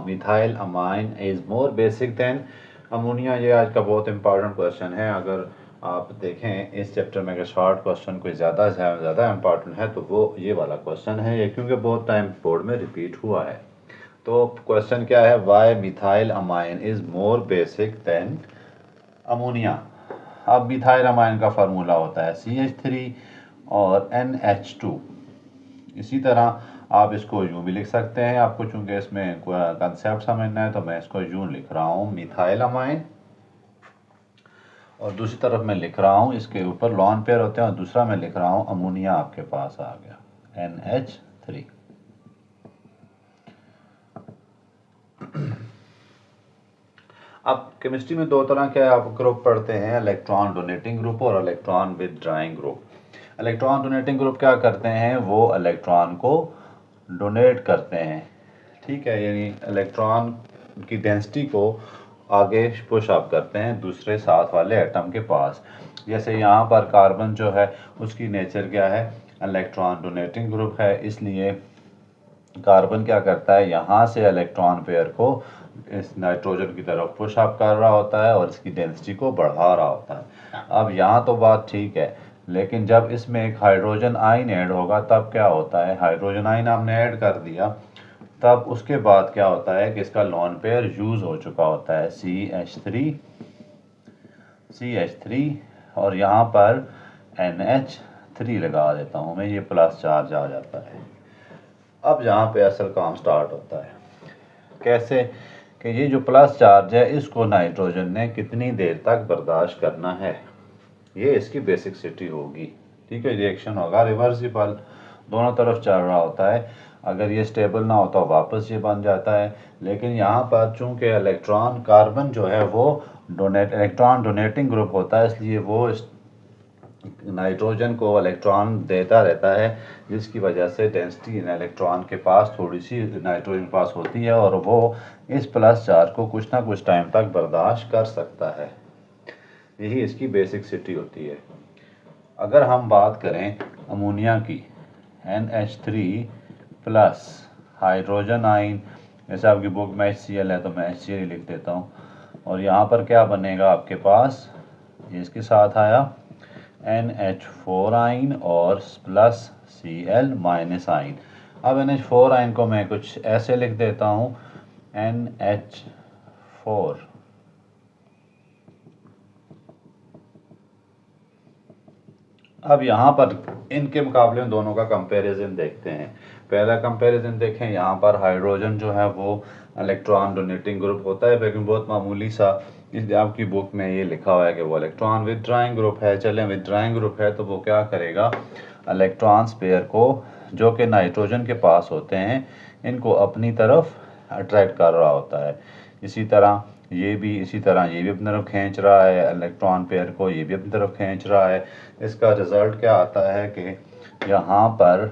Methyl amine is more basic than ammonia. ये आज का बहुत इंपॉर्टेंट क्वेश्चन है। अगर आप देखें इस चैप्टर में अगर शॉर्ट क्वेश्चन कोई ज़्यादा इंपॉर्टेंट है तो वो ये वाला क्वेश्चन है, ये क्योंकि बहुत टाइम बोर्ड में रिपीट हुआ है। तो क्वेश्चन क्या है, why methyl amine is more basic than ammonia. अब मिथाइल अमाइन का फार्मूला होता है CH3 और NH2। इसी तरह आप इसको यूँ भी लिख सकते हैं। आपको चूंकि इसमें कंसेप्ट समझना है तो मैं इसको यूँ लिख रहा हूँ मिथाइल अमाइन, और दूसरी तरफ मैं लिख रहा हूँ इसके ऊपर लॉन पेयर होते हैं, और दूसरा मैं लिख रहा हूँ अमोनिया आपके पास आ गया NH3। अब केमिस्ट्री में दो तरह के आप ग्रुप पढ़ते हैं, इलेक्ट्रॉन डोनेटिंग ग्रुप और electron withdrawing group. Electron donating group क्या करते हैं, वो इलेक्ट्रॉन को डोनेट करते हैं, ठीक है, यानी इलेक्ट्रॉन की डेंसिटी को आगे पुश अप करते हैं दूसरे साथ वाले एटम के पास। जैसे यहाँ पर कार्बन जो है उसकी नेचर क्या है, इलेक्ट्रॉन डोनेटिंग ग्रुप है, इसलिए कार्बन क्या करता है, यहाँ से इलेक्ट्रॉन पेयर को इस नाइट्रोजन की तरफ पुश अप कर रहा होता है और इसकी डेंसिटी को बढ़ा रहा होता है। अब यहाँ तो बात ठीक है, लेकिन जब इसमें एक हाइड्रोजन आयन ऐड होगा तब क्या होता है, हाइड्रोजन आयन हमने ऐड कर दिया, तब उसके बाद क्या होता है कि इसका लॉन पेयर यूज हो चुका होता है CH3 और यहाँ पर NH3 लगा देता हूँ मैं, ये प्लस चार्ज आ जाता है। अब यहाँ पे असल काम स्टार्ट होता है। कैसे कि ये जो प्लस चार्ज है इसको नाइट्रोजन ने कितनी देर तक बर्दाश्त करना है, ये इसकी बेसिसिटी होगी, ठीक है। रिएक्शन होगा रिवर्सिबल, दोनों तरफ चल रहा होता है। अगर ये स्टेबल ना हो तो वापस ये बन जाता है। लेकिन यहाँ पर चूंकि इलेक्ट्रॉन कार्बन जो है वो इलेक्ट्रॉन डोनेटिंग ग्रुप होता है, इसलिए वो नाइट्रोजन को इलेक्ट्रॉन देता रहता है, जिसकी वजह से डेंसिटी इन इलेक्ट्रॉन के पास थोड़ी सी नाइट्रोजन पास होती है और वो इस प्लस चार्ज को कुछ ना कुछ टाइम तक बर्दाश्त कर सकता है। यही इसकी बेसिसिटी होती है। अगर हम बात करें अमोनिया की, NH3 प्लस हाइड्रोजन आयन, जैसे आपकी बुक में HCl है तो मैं HCl लिख देता हूँ, और यहाँ पर क्या बनेगा आपके पास, ये इसके साथ आया NH4 आयन और प्लस Cl माइनस आयन। अब NH4 आयन को मैं कुछ ऐसे लिख देता हूँ NH4। अब यहाँ पर इनके मुकाबले में दोनों का कंपैरिजन देखते हैं। पहला कंपैरिजन देखें, यहाँ पर हाइड्रोजन जो है वो इलेक्ट्रॉन डोनेटिंग ग्रुप होता है, लेकिन बहुत मामूली सा, इसलिए आपकी बुक में ये लिखा हुआ है कि वो इलेक्ट्रॉन विदड्राइंग ग्रुप है। चलें, विदड्राइंग ग्रुप है तो वो क्या करेगा, इलेक्ट्रॉन्स पेयर को जो कि नाइट्रोजन के पास होते हैं इनको अपनी तरफ अट्रैक्ट कर रहा होता है। इसी तरह ये भी अपनी तरफ खींच रहा है इलेक्ट्रॉन पेयर को, ये भी अपनी तरफ खींच रहा है। इसका रिजल्ट क्या आता है कि यहाँ पर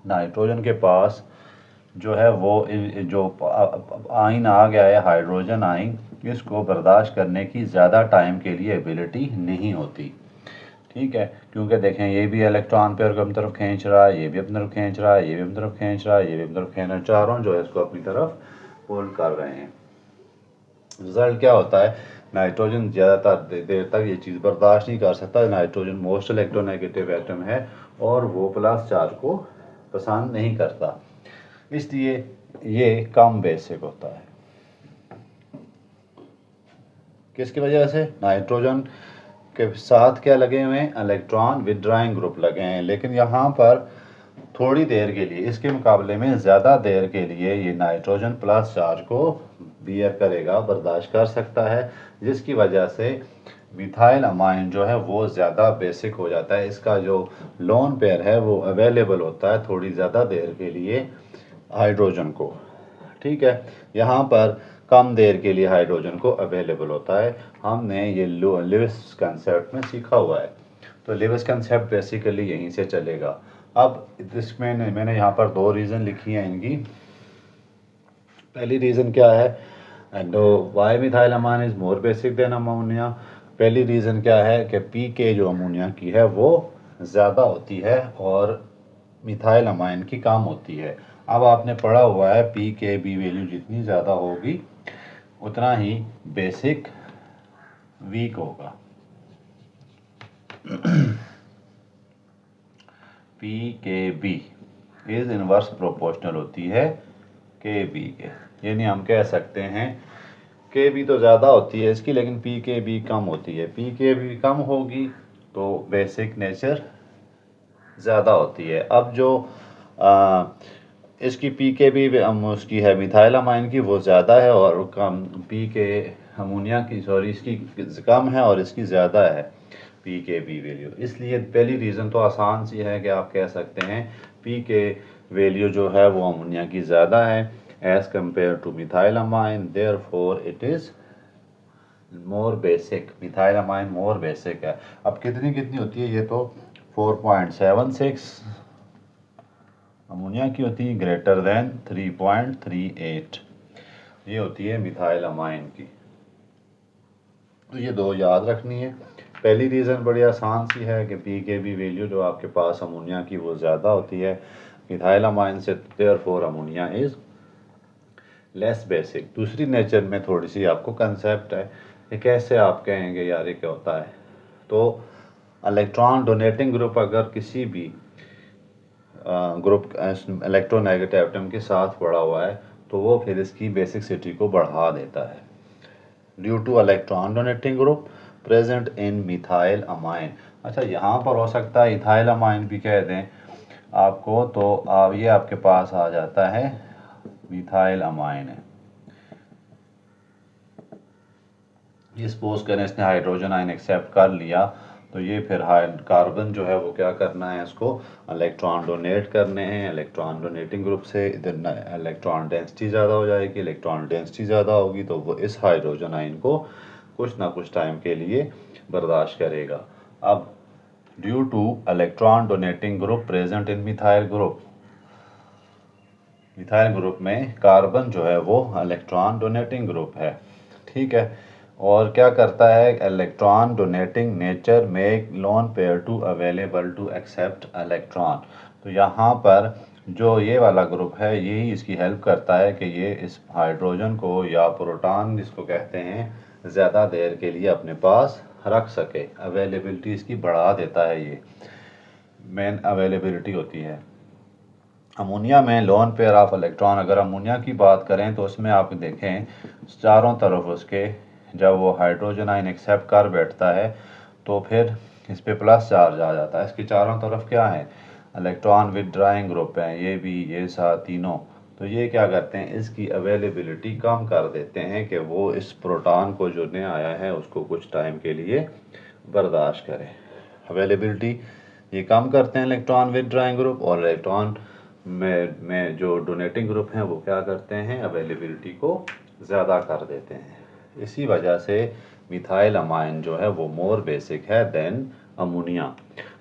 नाइट्रोजन के पास जो है वो जो आयन आ गया है हाइड्रोजन आयन, इसको बर्दाश्त करने की ज़्यादा टाइम के लिए एबिलिटी नहीं होती, ठीक है। क्योंकि देखें ये भी इलेक्ट्रॉन पेयर को अपनी तरफ खींच रहा है, ये भी अपनी तरफ खींच रहा है, ये भी अपनी तरफ खींच रहा है, ये भी अपनी तरफ खींच रहा है, चारों जो है इसको अपनी तरफ पुल कर रहे हैं। रिजल्ट क्या होता है, नाइट्रोजन ज़्यादातर देर तक ये चीज़ बर्दाश्त नहीं कर सकता। नाइट्रोजन मोस्ट इलेक्ट्रोनेगेटिव एटम है और वो प्लस चार्ज को पसंद नहीं करता, इसलिए ये कम बेसिक होता है। किसकी वजह से, नाइट्रोजन के साथ क्या लगे हुए हैं, इलेक्ट्रॉन विदड्राइंग ग्रुप लगे हैं। लेकिन यहाँ पर थोड़ी देर के लिए, इसके मुकाबले में ज़्यादा देर के लिए ये नाइट्रोजन प्लस चार्ज को बियर करेगा, बर्दाश्त कर सकता है, जिसकी वजह से मिथाइल अमाइन जो है वो ज़्यादा बेसिक हो जाता है। इसका जो लोन पेयर है वो अवेलेबल होता है थोड़ी ज़्यादा देर के लिए हाइड्रोजन को, ठीक है। यहाँ पर कम देर के लिए हाइड्रोजन को अवेलेबल होता है। हमने ये लिविस कंसेप्ट में सीखा हुआ है, तो लिविस कंसेप्ट बेसिकली यहीं से चलेगा। अब इसमें मैंने यहाँ पर दो रीज़न लिखी हैं इनकी। पहली रीज़न क्या है, why methyl amine is more basic than ammonia. पहली रीज़न क्या है कि पीके जो अमोनिया की है वो ज़्यादा होती है और मिथाइल अमाइन की कम होती है। अब आपने पढ़ा हुआ है पी के बी वैल्यू जितनी ज़्यादा होगी उतना ही बेसिक वीक होगा। पी के बी इज इनवर्स प्रोपोर्शनल होती है के बी के, यानी हम कह सकते हैं के बी तो ज़्यादा होती है इसकी, लेकिन पी के बी कम होती है। पी के बी कम होगी तो बेसिक नेचर ज़्यादा होती है। अब जो इसकी पी के बी उसकी है मिथाइलामाइन की वो ज़्यादा है, और कम पी के अमोनिया की इसकी कम है और इसकी ज़्यादा है पी के बी वैल्यू। इसलिए पहली रीज़न तो आसान सी है कि आप कह सकते हैं पी के वैल्यू जो है वो अमोनिया की ज़्यादा है as compare to methylamine, therefore it is more basic. Methylamine more basic है। अब कितनी कितनी होती है ये तो 4.76 अमोनिया की होती है, ग्रेटर देन 3.38 ये होती है मिथाइलामाइन की। तो ये दो याद रखनी है। पहली रीज़न बड़ी आसान सी है कि पी के बी वैल्यू जो आपके पास अमोनिया की वो ज़्यादा होती है मिथाइलामाइन से, therefore ammonia is less basic. दूसरी नेचर में थोड़ी सी आपको कंसेप्ट है कि कैसे आप कहेंगे यार ये क्या होता है। तो इलेक्ट्रॉन डोनेटिंग ग्रुप अगर किसी भी ग्रुप इलेक्ट्रोनेगेटिव एटम के साथ पड़ा हुआ है तो वो फिर इसकी बेसिसिटी को बढ़ा देता है due two electron donating group present in methyl amine. अच्छा, यहाँ पर हो सकता है इथाइल अमाइन भी कह दें आपको, तो ये आपके पास आ जाता है मिथाइल अमाइन है। ये सपोज करें इसने हाइड्रोजन आयन एक्सेप्ट कर लिया तो ये फिर कार्बन जो है वो क्या करना है, इसको इलेक्ट्रॉन डोनेट करने हैं। इलेक्ट्रॉन डोनेटिंग ग्रुप से इधर इलेक्ट्रॉन डेंसिटी ज़्यादा हो जाएगी। इलेक्ट्रॉन डेंसिटी ज़्यादा होगी तो वो इस हाइड्रोजन आयन को कुछ ना कुछ टाइम के लिए बर्दाश्त करेगा। अब due two electron donating group present in methyl group, methyl group में कार्बन जो है वो इलेक्ट्रॉन डोनेटिंग ग्रुप है, ठीक है। और क्या करता है, electron donating nature make lone pair to available to accept electron. तो यहाँ पर जो ये वाला ग्रुप है यही इसकी हेल्प करता है कि ये इस हाइड्रोजन को या प्रोटॉन जिसको कहते हैं ज़्यादा देर के लिए अपने पास रख सके। अवेलेबिलिटी इसकी बढ़ा देता है, ये मेन अवेलेबिलिटी होती है। अमोनिया में लोन पेयर ऑफ इलेक्ट्रॉन, अगर अमोनिया की बात करें तो उसमें आप देखें चारों तरफ उसके जब वो हाइड्रोजन आयन एक्सेप्ट कर बैठता है तो फिर इस पे प्लस चार्ज आ जाता है। इसके चारों तरफ क्या है, इलेक्ट्रॉन विदड्राइंग ग्रुप है, ये भी ये साथ तीनों। तो ये क्या करते हैं, इसकी अवेलेबिलिटी कम कर देते हैं कि वो इस प्रोटॉन को जो नया आया है उसको कुछ टाइम के लिए बर्दाश्त करे। अवेलेबिलिटी ये कम करते हैं इलेक्ट्रॉन विदड्राइंग ग्रुप, और इलेक्ट्रॉन में जो डोनेटिंग ग्रुप हैं वो क्या करते हैं, अवेलेबिलिटी को ज़्यादा कर देते हैं। इसी वजह से मिथाइल अमाइन जो है वो मोर बेसिक है देन अमोनिया।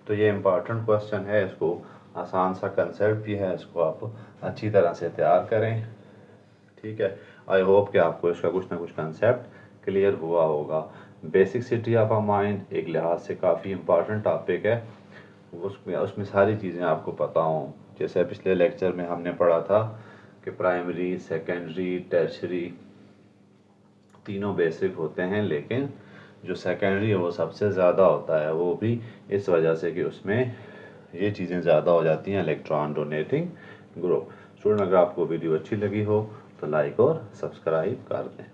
तो ये इम्पॉर्टेंट क्वेश्चन है, इसको आसान सा कंसेप्ट भी है, इसको आप अच्छी तरह से तैयार करें, ठीक है। आई होप कि आपको इसका कुछ ना कुछ कंसेप्ट क्लियर हुआ होगा। बेसिसिटी ऑफ अमाइन एक लिहाज से काफ़ी इम्पॉर्टेंट टॉपिक है, उसमें सारी चीज़ें आपको पता हों। जैसे पिछले लेक्चर में हमने पढ़ा था कि प्राइमरी, सेकेंडरी, टर्शरी तीनों बेसिक होते हैं, लेकिन जो सेकेंडरी है वो सबसे ज़्यादा होता है, वो भी इस वजह से कि उसमें ये चीज़ें ज़्यादा हो जाती हैं, इलेक्ट्रॉन डोनेटिंग ग्रुप। स्टूडेंट, अगर आपको वीडियो अच्छी लगी हो तो लाइक और सब्सक्राइब कर दें।